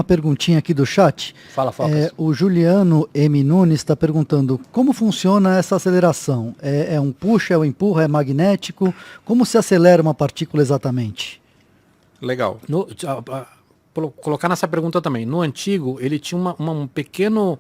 Uma perguntinha aqui do chat. Fala, Focas. O Juliano M. Nunes está perguntando como funciona essa aceleração. É um puxa, é um empurra, é magnético? Como se acelera uma partícula exatamente? Legal. Colocar nessa pergunta também. No antigo, ele tinha um pequeno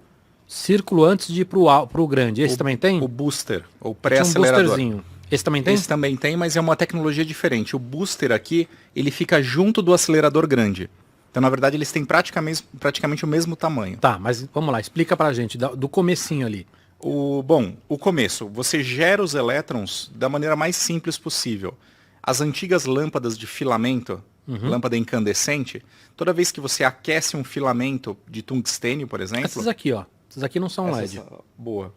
círculo antes de ir pro grande. Esse também tem? O booster, ou Tinha um pré-acelerador. boosterzinho. Esse também tem? Esse também tem, mas é uma tecnologia diferente. O booster aqui, ele fica junto do acelerador grande. Então, na verdade, eles têm praticamente o mesmo tamanho. Tá, mas vamos lá, explica pra gente, do comecinho ali. O começo, você gera os elétrons da maneira mais simples possível. As antigas lâmpadas de filamento, lâmpada incandescente, toda vez que você aquece um filamento de tungstênio, por exemplo... Essas aqui, ó. Essas aqui não são LED. Boa.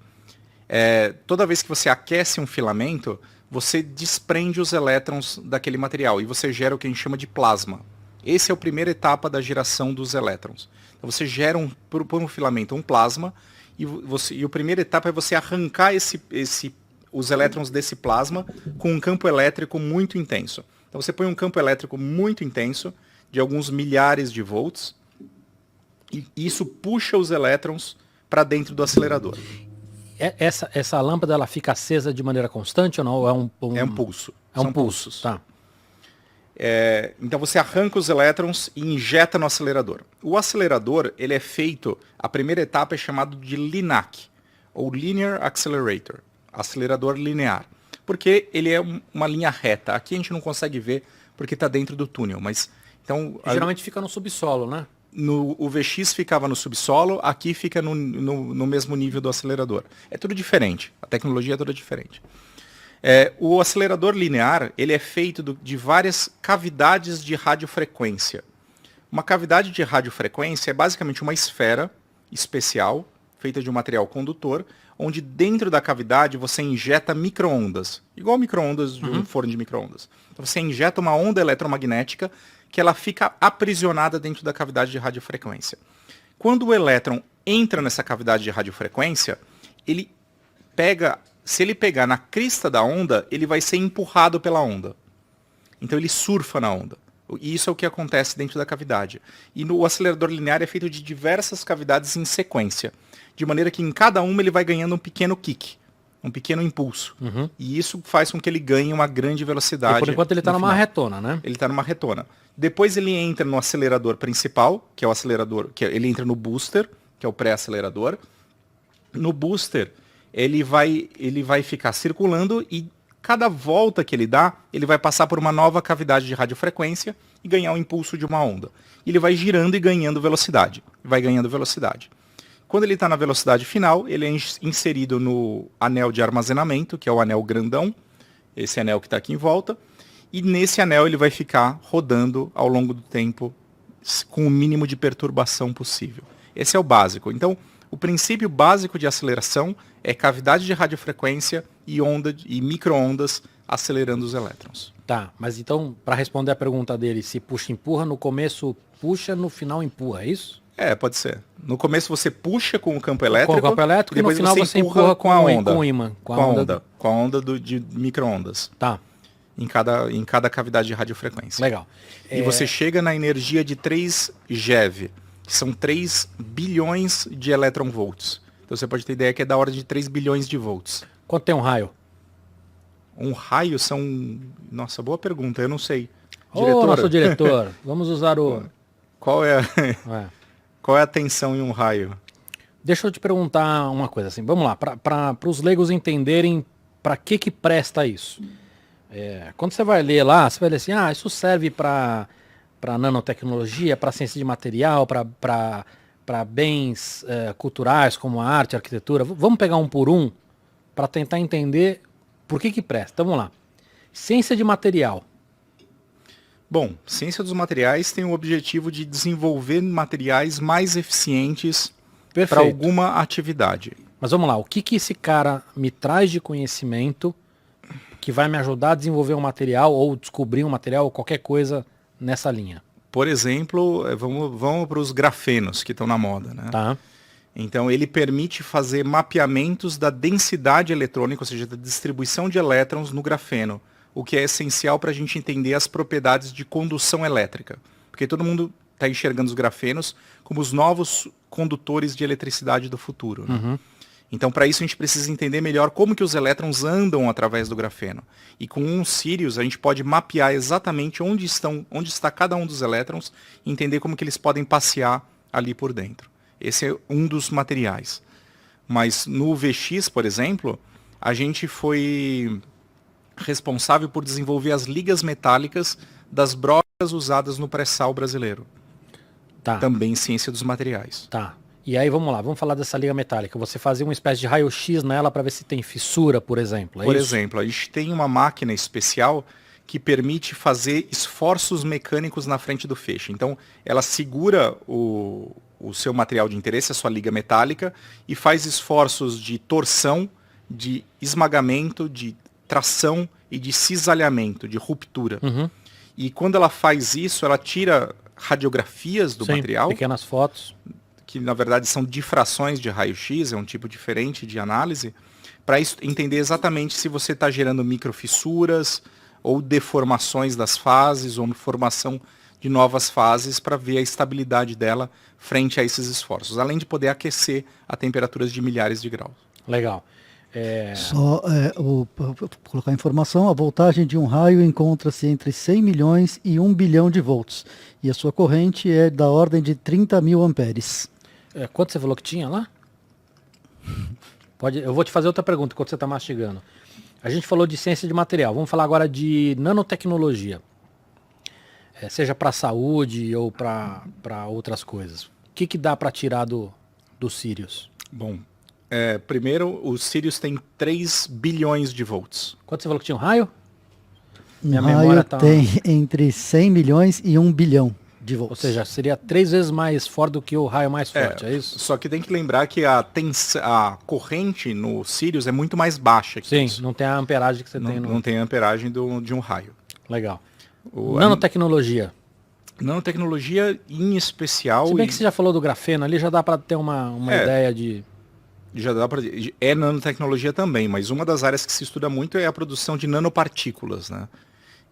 Toda vez que você aquece um filamento, você desprende os elétrons daquele material e você gera o que a gente chama de plasma. Essa é a primeira etapa da geração dos elétrons. Então você gera por um filamento um plasma e a primeira etapa é você arrancar os elétrons desse plasma com um campo elétrico muito intenso. Então você põe um campo elétrico muito intenso, de alguns milhares de volts, e isso puxa os elétrons para dentro do acelerador. Essa lâmpada ela fica acesa de maneira constante ou não? Ou é um pulso. É um pulso, tá. Então você arranca os elétrons e injeta no acelerador. O acelerador, ele é feito, a primeira etapa é chamado de LINAC, ou Linear Accelerator, acelerador linear, porque ele é uma linha reta. Aqui a gente não consegue ver porque está dentro do túnel, mas então geralmente fica no subsolo, né? O VX ficava no subsolo, aqui fica no mesmo nível do acelerador. É tudo diferente, a tecnologia é toda diferente. O acelerador linear, ele é feito de várias cavidades de radiofrequência. Uma cavidade de radiofrequência é basicamente uma esfera especial, feita de um material condutor, onde dentro da cavidade você injeta micro-ondas, igual micro-ondas de um forno de micro-ondas. Então você injeta uma onda eletromagnética que ela fica aprisionada dentro da cavidade de radiofrequência. Quando o elétron entra nessa cavidade de radiofrequência, se ele pegar na crista da onda, ele vai ser empurrado pela onda. Então ele surfa na onda. E isso é o que acontece dentro da cavidade. E o acelerador linear é feito de diversas cavidades em sequência. De maneira que em cada uma ele vai ganhando um pequeno kick, um pequeno impulso. E isso faz com que ele ganhe uma grande velocidade. E por enquanto ele está numa retona, né? Ele está numa retona. Depois ele entra no acelerador principal, que é o acelerador, ele entra no booster, que é o pré-acelerador. No booster, ele vai ficar circulando e cada volta que ele dá, ele vai passar por uma nova cavidade de radiofrequência e ganhar o impulso de uma onda. Ele vai girando e ganhando velocidade. Vai ganhando velocidade. Quando ele está na velocidade final, ele é inserido no anel de armazenamento, que é o anel grandão, esse anel que está aqui em volta, e nesse anel ele vai ficar rodando ao longo do tempo com o mínimo de perturbação possível. Esse é o básico. Então, o princípio básico de aceleração é cavidade de radiofrequência e micro-ondas acelerando os elétrons. Tá, mas então, para responder a pergunta dele, se puxa e empurra, no começo puxa, no final empurra, é isso? Pode ser. No começo você puxa com o campo elétrico, com o campo elétrico e no final você empurra com a onda. Com o ímã. Com a onda de micro-ondas. Tá. Em cada cavidade de radiofrequência. Legal. E você chega na energia de 3 GeV, que são 3 bilhões de elétron-volts. Então você pode ter ideia que é da ordem de 3 bilhões de volts. Quanto tem um raio? Um raio são... Nossa, boa pergunta, eu não sei. Nosso diretor, vamos usar o... Qual é a tensão em um raio? Deixa eu te perguntar uma coisa assim, vamos lá, para os leigos entenderem para que presta isso. Quando você vai ler lá, você vai ler assim, isso serve para nanotecnologia, para ciência de material, para bens culturais como a arte, a arquitetura. Vamos pegar um por um para tentar entender por que presta. Então vamos lá. Ciência de material. Bom, ciência dos materiais tem o objetivo de desenvolver materiais mais eficientes para alguma atividade. Mas vamos lá, o que esse cara me traz de conhecimento que vai me ajudar a desenvolver um material ou descobrir um material ou qualquer coisa nessa linha? Por exemplo, vamos para os grafenos que estão na moda, né? Tá. Então ele permite fazer mapeamentos da densidade eletrônica, ou seja, da distribuição de elétrons no grafeno, o que é essencial para a gente entender as propriedades de condução elétrica. Porque todo mundo tá enxergando os grafenos como os novos condutores de eletricidade do futuro. Né? Então, para isso, a gente precisa entender melhor como que os elétrons andam através do grafeno. E com um Sirius, a gente pode mapear exatamente onde está cada um dos elétrons e entender como que eles podem passear ali por dentro. Esse é um dos materiais. Mas no VX, por exemplo, a gente foi responsável por desenvolver as ligas metálicas das brocas usadas no pré-sal brasileiro. Tá. Também ciência dos materiais. Tá. E aí vamos lá, vamos falar dessa liga metálica. Você fazia uma espécie de raio-x nela para ver se tem fissura, por exemplo. Por exemplo, a gente tem uma máquina especial que permite fazer esforços mecânicos na frente do feixe. Então, ela segura o seu material de interesse, a sua liga metálica, e faz esforços de torção, de esmagamento, de tração e de cisalhamento, de ruptura. E quando ela faz isso, ela tira radiografias do material. Pequenas fotos. Que na verdade são difrações de raio-x, é um tipo diferente de análise, para entender exatamente se você está gerando microfissuras ou deformações das fases ou formação de novas fases para ver a estabilidade dela frente a esses esforços, além de poder aquecer a temperaturas de milhares de graus. Legal. Vou colocar a informação, a voltagem de um raio encontra-se entre 100 milhões e 1 bilhão de volts, e a sua corrente é da ordem de 30 mil amperes. Quanto você falou que tinha lá? Eu vou te fazer outra pergunta enquanto você está mastigando. A gente falou de ciência de material, vamos falar agora de nanotecnologia. Seja para saúde ou para outras coisas. O que dá para tirar do Sirius? Bom, primeiro, o Sirius tem 3 bilhões de volts. Quanto você falou que tinha um raio? Minha memória tem entre 100 milhões e 1 bilhão de volts. Ou seja, seria 3 vezes mais forte do que o raio mais forte, é isso? Só que tem que lembrar que a corrente no Sirius é muito mais baixa que Sim, isso. não tem a amperagem que você tem no... Não tem a amperagem de um raio. Legal. Nanotecnologia. Nanotecnologia em especial... Se bem que você já falou do grafeno ali, já dá para ter uma ideia de... Já dá para... É nanotecnologia também, mas uma das áreas que se estuda muito é a produção de nanopartículas, né?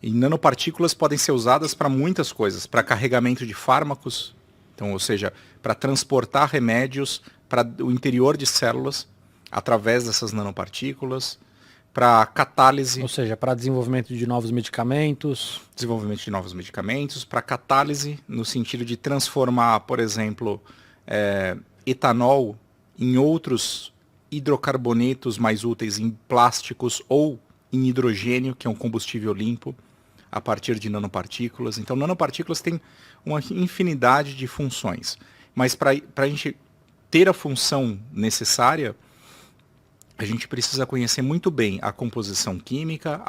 E nanopartículas podem ser usadas para muitas coisas, para carregamento de fármacos, então, ou seja, para transportar remédios para o interior de células através dessas nanopartículas, para catálise. Ou seja, para desenvolvimento de novos medicamentos. Desenvolvimento de novos medicamentos, para catálise, no sentido de transformar, por exemplo, etanol em outros hidrocarbonetos mais úteis, em plásticos ou em hidrogênio, que é um combustível limpo, a partir de nanopartículas. Então, nanopartículas têm uma infinidade de funções. Mas para a gente ter a função necessária, a gente precisa conhecer muito bem a composição química,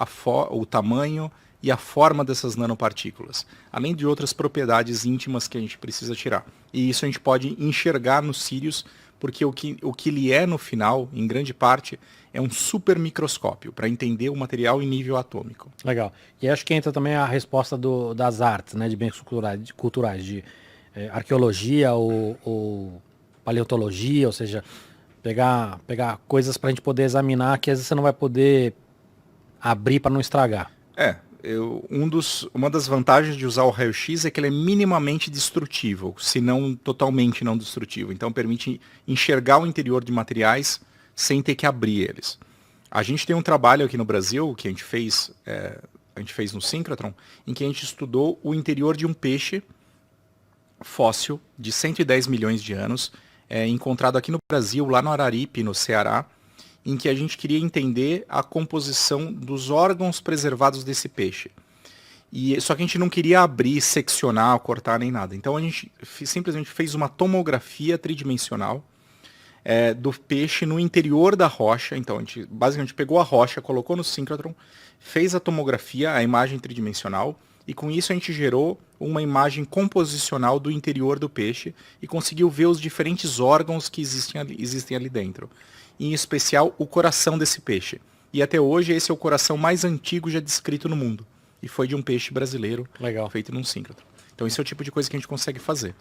o tamanho e a forma dessas nanopartículas, além de outras propriedades íntimas que a gente precisa tirar. E isso a gente pode enxergar no Sirius, porque o que ele é no final, em grande parte, é um super microscópio para entender o material em nível atômico. Legal. E acho que entra também a resposta das artes, né, de bens culturais, de arqueologia ou paleontologia, ou seja, pegar coisas para a gente poder examinar que às vezes você não vai poder abrir para não estragar. Uma das vantagens de usar o raio-x é que ele é minimamente destrutível, se não totalmente não destrutivo. Então permite enxergar o interior de materiais sem ter que abrir eles. A gente tem um trabalho aqui no Brasil que a gente fez no Synchrotron, em que a gente estudou o interior de um peixe fóssil de 110 milhões de anos, encontrado aqui no Brasil, lá no Araripe, no Ceará, em que a gente queria entender a composição dos órgãos preservados desse peixe. Só que a gente não queria abrir, seccionar, cortar nem nada. Então a gente simplesmente fez uma tomografia tridimensional do peixe no interior da rocha. Então a gente basicamente pegou a rocha, colocou no Synchrotron, fez a tomografia, a imagem tridimensional, e com isso a gente gerou uma imagem composicional do interior do peixe e conseguiu ver os diferentes órgãos que existem ali dentro. Em especial o coração desse peixe. E até hoje esse é o coração mais antigo já descrito no mundo. E foi de um peixe brasileiro. Legal. Feito num síncrotron. Então esse é o tipo de coisa que a gente consegue fazer.